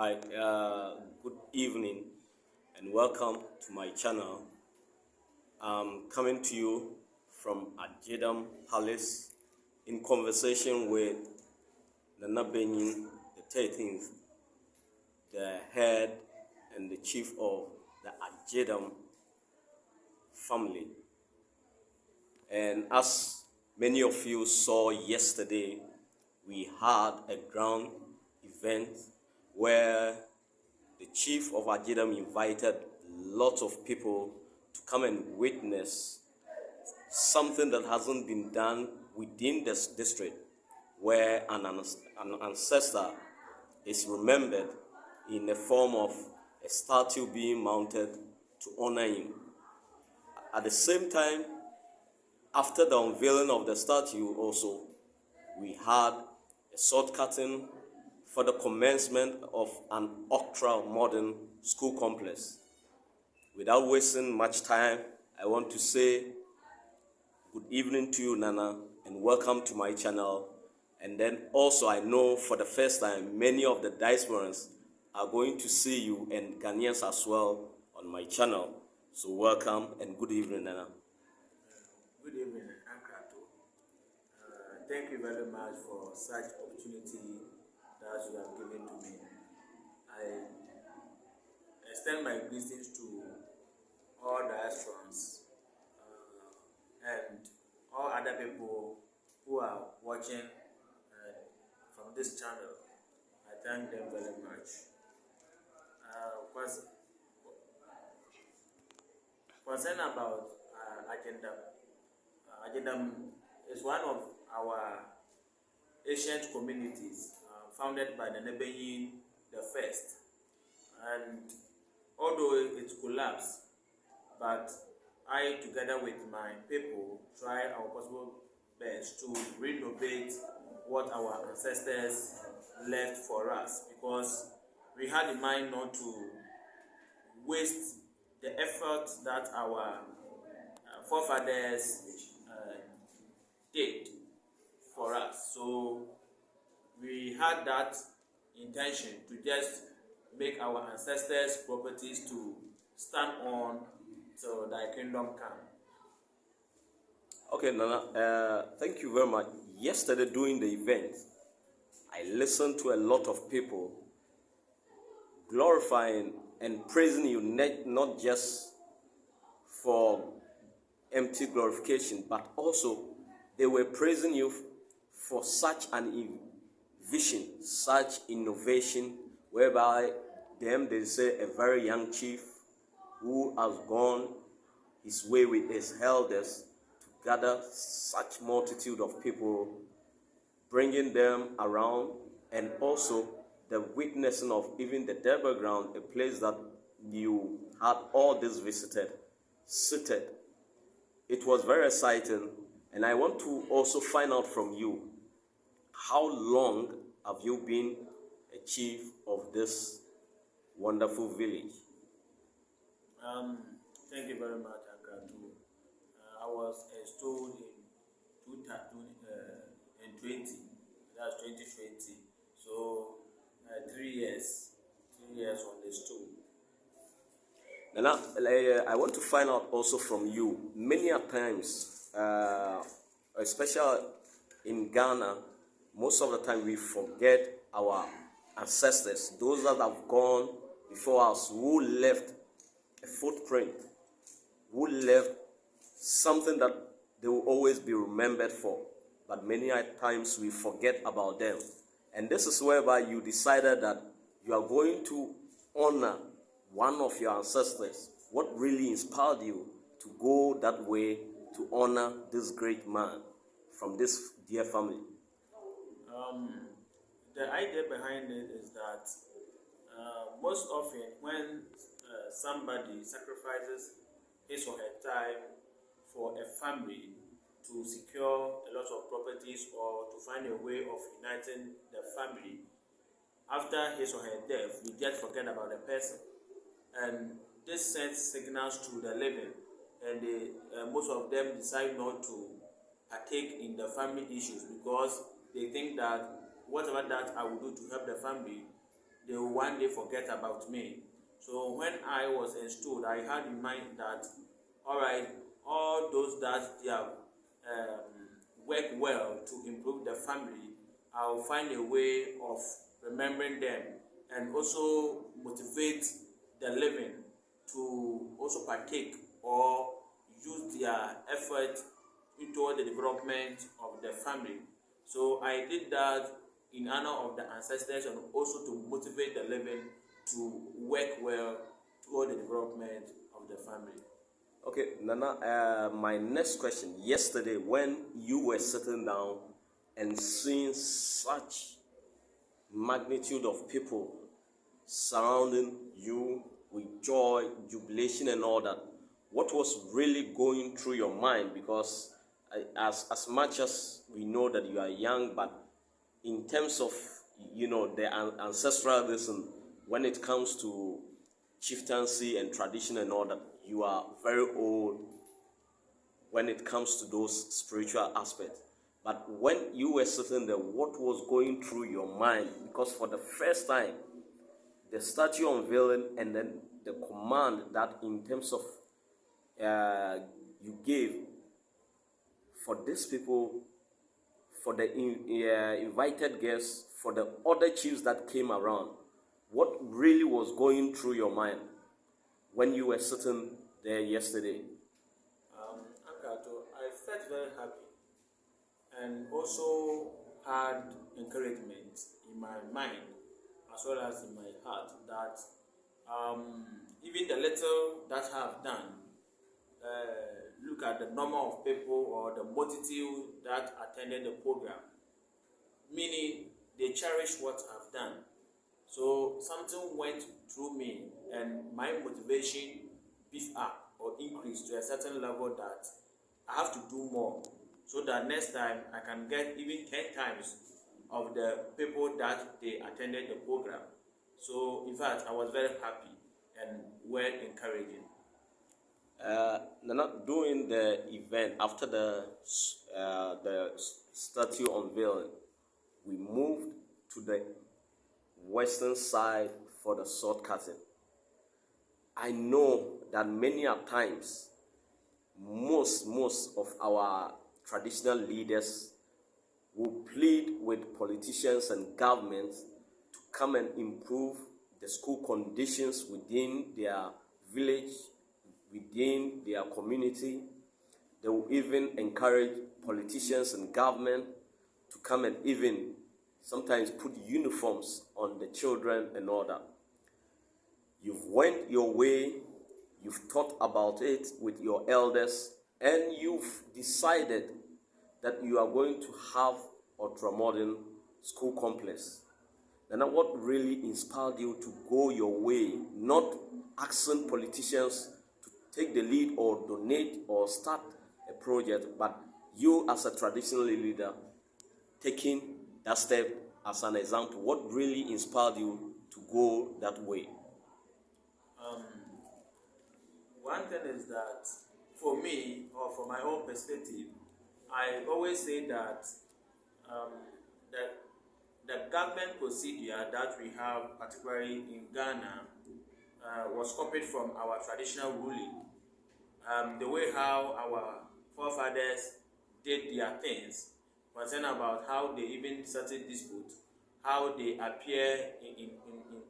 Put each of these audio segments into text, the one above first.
Hi, good evening and welcome to my channel. I'm coming to you from Agyendam Palace in conversation with Banyin XIII, the head and the chief of the Agyendam family. And as many of you saw yesterday, we had a ground event where the chief of Agyendam invited lots of people to come and witness something that hasn't been done within this district, where an ancestor is remembered in the form of a statue being mounted to honor him. At the same time, after the unveiling of the statue also, we had a sword cutting for the commencement of an ultra modern school complex. Without wasting much time, I want to say good evening to you, Nana, and welcome to my channel. And then also, I know for the first time, many of the diasporans are going to see you, and Ghanaians as well, on my channel. So welcome and good evening, Nana. Good evening, Ankrato. Thank you very much for such opportunity that you have given to me. I extend my greetings to all diasporans and all other people who are watching from this channel. I thank them very much. Concern about Agyendam. Agyendam is one of our ancient communities founded by the Banyin I. And although it collapsed, but I, together with my people, try our possible best to renovate what our ancestors left for us, because we had in mind not to waste the effort that our forefathers did for us. So we had that intention to just make our ancestors' properties to stand on till thy kingdom come. Okay, Nana, thank you very much. Yesterday during the event, I listened to a lot of people glorifying and praising you, not just for empty glorification, but also they were praising you for such an vision, such innovation, whereby they say a very young chief who has gone his way with his elders to gather such multitude of people, bringing them around, and also the witnessing of even the Derby ground, a place that you had all this visited, seated. It was very exciting, and I want to also find out from you, how long have you been a chief of this wonderful village? Thank you very much, Ankatu. I was installed in 2020, that's 2020. So 3 years on the stool. Now, I want to find out also from you, many a times, especially in Ghana, most of the time we forget our ancestors, those that have gone before us, who left a footprint, who left something that they will always be remembered for. But many times we forget about them. And this is whereby you decided that you are going to honor one of your ancestors. What really inspired you to go that way to honor this great man from this dear family? The idea behind it is that most often when somebody sacrifices his or her time for a family to secure a lot of properties or to find a way of uniting the family, after his or her death, we just forget about the person. And this sends signals to the living, and most of them decide not to partake in the family issues, because they think that whatever that I will do to help the family, they will one day forget about me. So when I was installed, I had in mind that, all right, all those that they have worked well to improve the family, I'll find a way of remembering them and also motivate the living to also partake or use their effort into the development of the family. So I did that in honor of the ancestors and also to motivate the living to work well toward the development of the family. Okay, Nana, my next question. Yesterday, when you were sitting down and seeing such magnitude of people surrounding you with joy, jubilation, and all that, what was really going through your mind? Because as much as we know that you are young, but in terms of the ancestralism, when it comes to chieftaincy and tradition and all that, you are very old when it comes to those spiritual aspects. But when you were sitting there, what was going through your mind? Because for the first time, the statue unveiling and then the command that in terms of you gave for these people, for the invited guests, for the other chiefs that came around, what really was going through your mind when you were sitting there yesterday? Akato, I felt very happy and also had encouragement in my mind as well as in my heart that even the little that I have done, look at the number of people or the multitude that attended the program, meaning they cherish what I've done. So something went through me and my motivation beefed up or increased to a certain level that I have to do more so that next time I can get even 10 times of the people that they attended the program. So in fact, I was very happy and well encouraging. Nana, during the event, after the statue unveiling, we moved to the western side for the sword cutting. I know that many a times, most of our traditional leaders will plead with politicians and governments to come and improve the school conditions within their village, within their community. They will even encourage politicians and government to come and even sometimes put uniforms on the children and all that. You've went your way, you've thought about it with your elders, and you've decided that you are going to have ultra-modern school complex. And what really inspired you to go your way, not asking politicians to take the lead or donate or start a project, but you as a traditional leader taking that step as an example? What really inspired you to go that way? One thing is that for me, or from my own perspective, I always say that the government procedure that we have, particularly in Ghana, was copied from our traditional ruling. The way how our forefathers did their things, concern about how they even settled disputes, how they appear in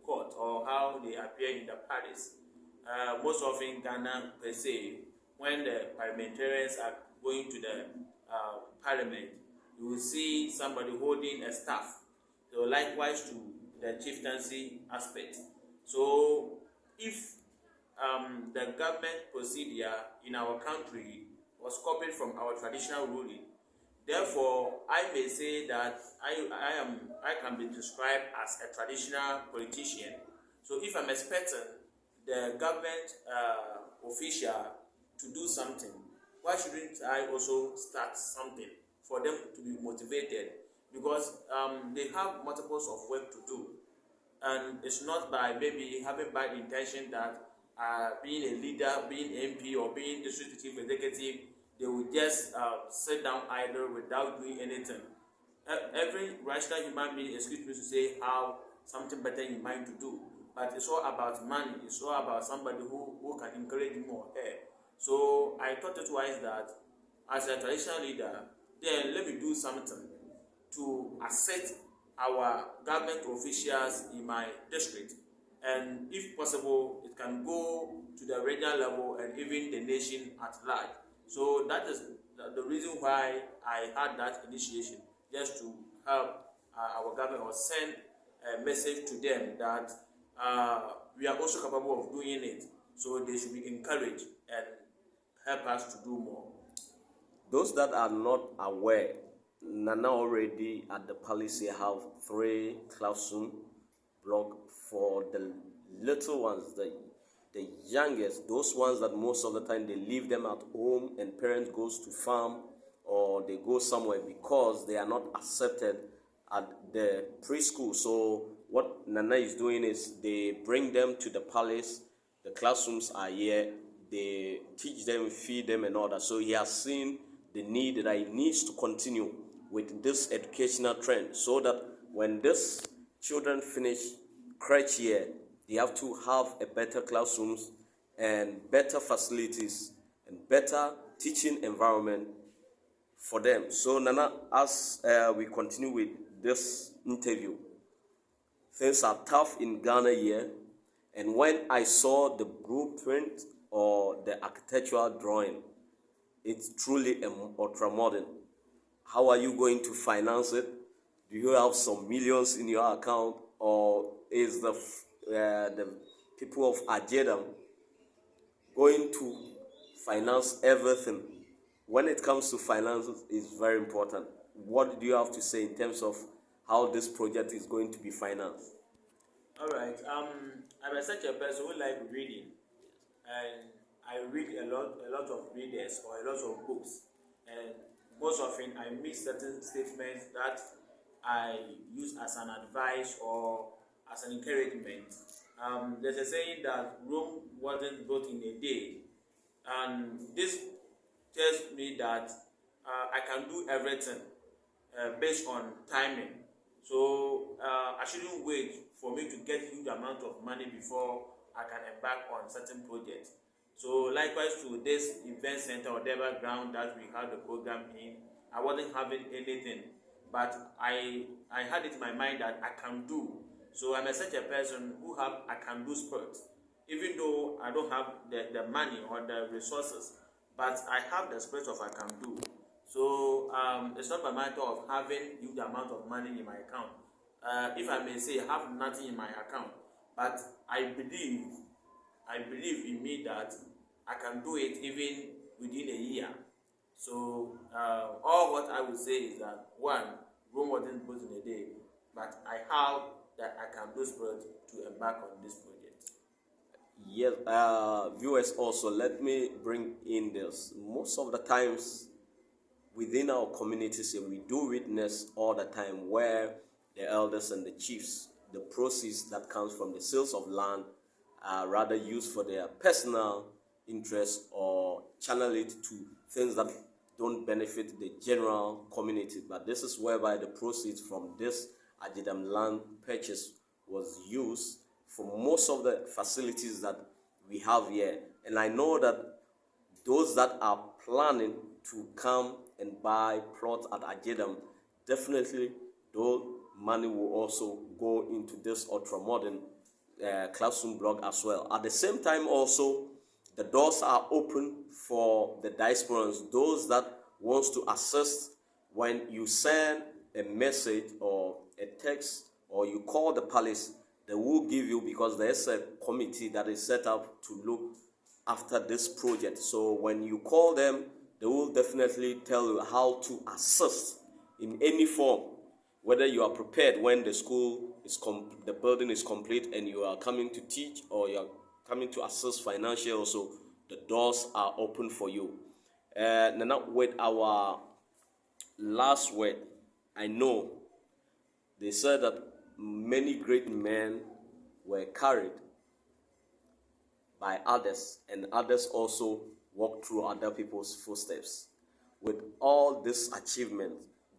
court, or how they appear in the palace. Most often Ghana per se, when the parliamentarians are going to the parliament, you will see somebody holding a staff. So likewise to the chieftaincy aspect. So if the government procedure in our country was copied from our traditional ruling, therefore I may say that I can be described as a traditional politician. So if I'm expecting the government official to do something, why shouldn't I also start something for them to be motivated? Because they have multiples of work to do, and it's not by maybe having bad intention that being a leader, being MP, or being district chief executive, they will just sit down idle without doing anything. Every rational human being, excuse me to say, how something better in mind to do. But it's all about money. It's all about somebody who can encourage him or her. So I thought it wise that as a traditional leader, then let me do something to assist our government officials in my district, and if possible it can go to the regional level and even the nation at large. So that is the reason why I had that initiation, just to help our government, or send a message to them that we are also capable of doing it, so they should be encouraged and help us to do more. Those that are not aware, Nana already at the palace here have 3 classroom block for the little ones, the youngest, those ones that most of the time they leave them at home and parents goes to farm or they go somewhere because they are not accepted at the preschool. So what Nana is doing is they bring them to the palace. The classrooms are here. They teach them, feed them, and all that. So he has seen the need that he needs to continue with this educational trend, so that when these children finish crèche year, they have to have a better classrooms and better facilities and better teaching environment for them. So Nana, as we continue with this interview, things are tough in Ghana here, and when I saw the blueprint or the architectural drawing, it's truly ultra modern. How are you going to finance it? Do you have some millions in your account, or is the people of Agyendam going to finance everything? When it comes to finances, it's very important. What do you have to say in terms of how this project is going to be financed? All right. I'm such a person who like reading, and I read a lot of readers or a lot of books, and most often I miss certain statements that I use as an advice or as an encouragement. There's a saying that Rome wasn't built in a day, and this tells me that I can do everything based on timing. So I shouldn't wait for me to get huge amount of money before I can embark on certain projects. So likewise to this event center or whatever ground that we had the program in, I wasn't having anything, but I had it in my mind that I can do. So I'm such a person who have I can do spirit, even though I don't have the money or the resources, but I have the spirit of I can do. So it's not a matter of having huge amount of money in my account. If I may say, I have nothing in my account, but I believe in me that I can do it even within a year. So all what I would say is that, one, Rome wasn't built in a day, but I have that I can do spirit to embark on this project. Yes, viewers, also let me bring in this. Most of the times within our communities here, we do witness all the time where the elders and the chiefs, the proceeds that comes from the sales of land are rather used for their personal interest or channel it to things that don't benefit the general community. But this is whereby the proceeds from this Agyendam land purchase was used for most of the facilities that we have here. And I know that those that are planning to come and buy plots at Agyendam, definitely those money will also go into this ultra-modern classroom block as well. At the same time also, the doors are open for the diasporans, those that wants to assist. When you send a message or a text or you call the palace, they will give you, because there's a committee that is set up to look after this project. So when you call them, they will definitely tell you how to assist in any form, whether you are prepared when the school is the building is complete and you are coming to teach, or you are coming to assist financially. Also, the doors are open for you. Now with our last word, I know they said that many great men were carried by others, and others also walked through other people's footsteps. With all this achievement,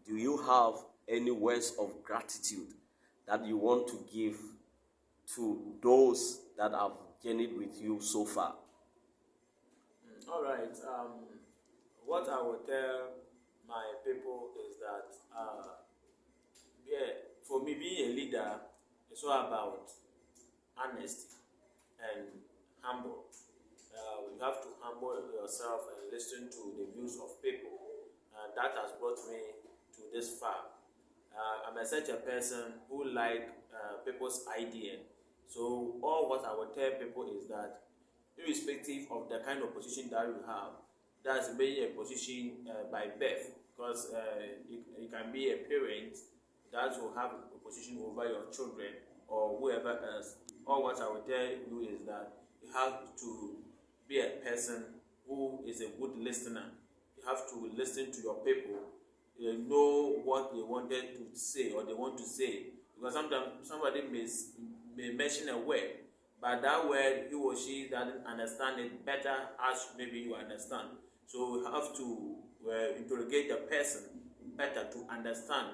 do you have any words of gratitude that you want to give to those that have journeyed with you so far? All right. What I will tell my people is that, yeah, for me, being a leader is all about honesty and humble. You have to humble yourself and listen to the views of people, and that has brought me to this far. I'm such a person who like people's idea. So all what I will tell people is that, irrespective of the kind of position that you have, that's maybe a position by birth, because you can be a parent that will have a position over your children or whoever else. All what I will tell you is that you have to be a person who is a good listener. You have to listen to your people. You know what they wanted to say or they want to say, because sometimes somebody may mention a word, but that word he or she doesn't understand it better as maybe you understand. So you have to interrogate the person better to understand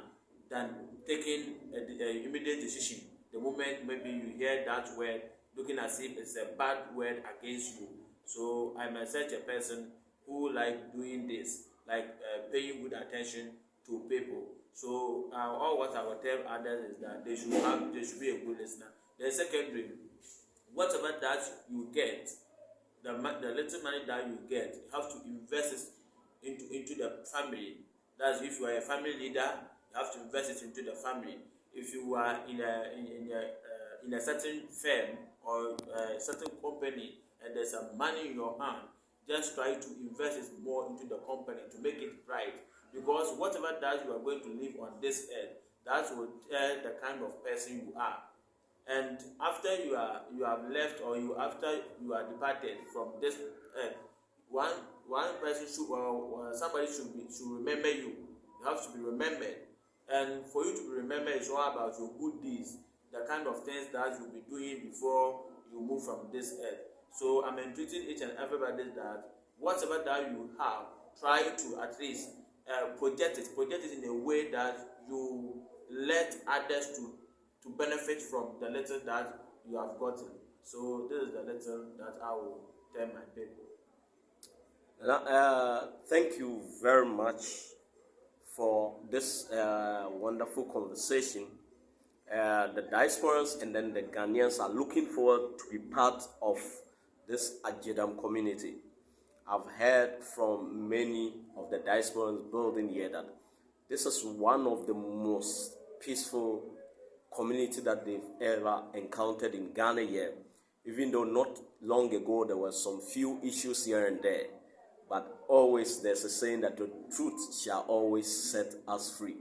than taking a immediate decision the moment maybe you hear that word, looking as if it's a bad word against you. So I'm such a person who like doing this, like paying good attention to people. So all what I will tell others is that they should be a good listener. Then secondly, whatever that you get, the little money that you get, you have to invest it into the family. That's if you are a family leader, you have to invest it into the family. If you are in a certain firm or a certain company and there's some money in your hand, just try to invest it more into the company to make it right. Because whatever that you are going to live on this earth, that will tell the kind of person you are. And after you have left, or after you are departed from this earth, one person should, or somebody should remember you. You have to be remembered, and for you to be remembered is all about your good deeds, the kind of things that you'll be doing before you move from this earth. So I'm entreating each and everybody that whatever that you have, try to at least project it in a way that you let others to benefit from the little that you have gotten. So this is the little that I will tell my people. Thank you very much for this wonderful conversation. The diasporas and then the Ghanaians are looking forward to be part of this Agyendam community. I've heard from many of the diasporans building here that this is one of the most peaceful community that they've ever encountered in Ghana here. Even though not long ago there were some few issues here and there, but always there's a saying that the truth shall always set us free.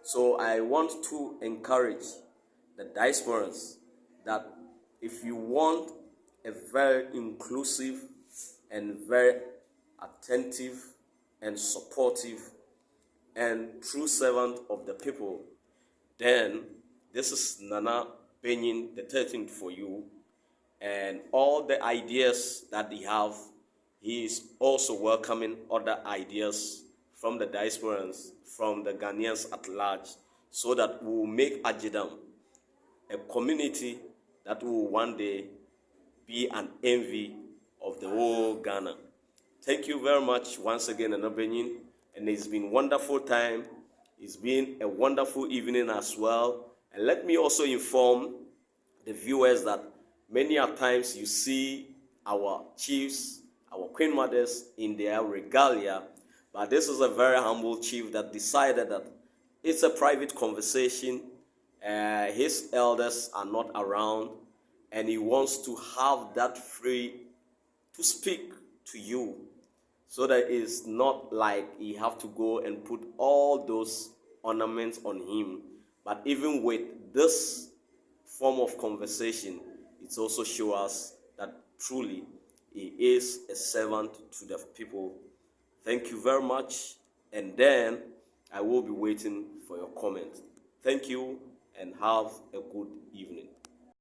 So I want to encourage the diasporans that if you want a very inclusive and very attentive and supportive and true servant of the people, then this is Nana Banyin XIII for you. And all the ideas that they have, he is also welcoming other ideas from the diasporans, from the Ghanaians at large, so that we will make Agyendam a community that will one day be an envy of the whole Ghana. Thank you very much once again, Nana Banyin, and it's been a wonderful time. It's been a wonderful evening as well. And let me also inform the viewers that many a times you see our chiefs, our queen mothers in their regalia, but this is a very humble chief that decided that it's a private conversation. His elders are not around, and he wants to have that free to speak to you, so that it's not like he have to go and put all those ornaments on him. But even with this form of conversation, it also shows us that truly he is a servant to the people. Thank you very much, and then I will be waiting for your comment. Thank you, and have a good evening.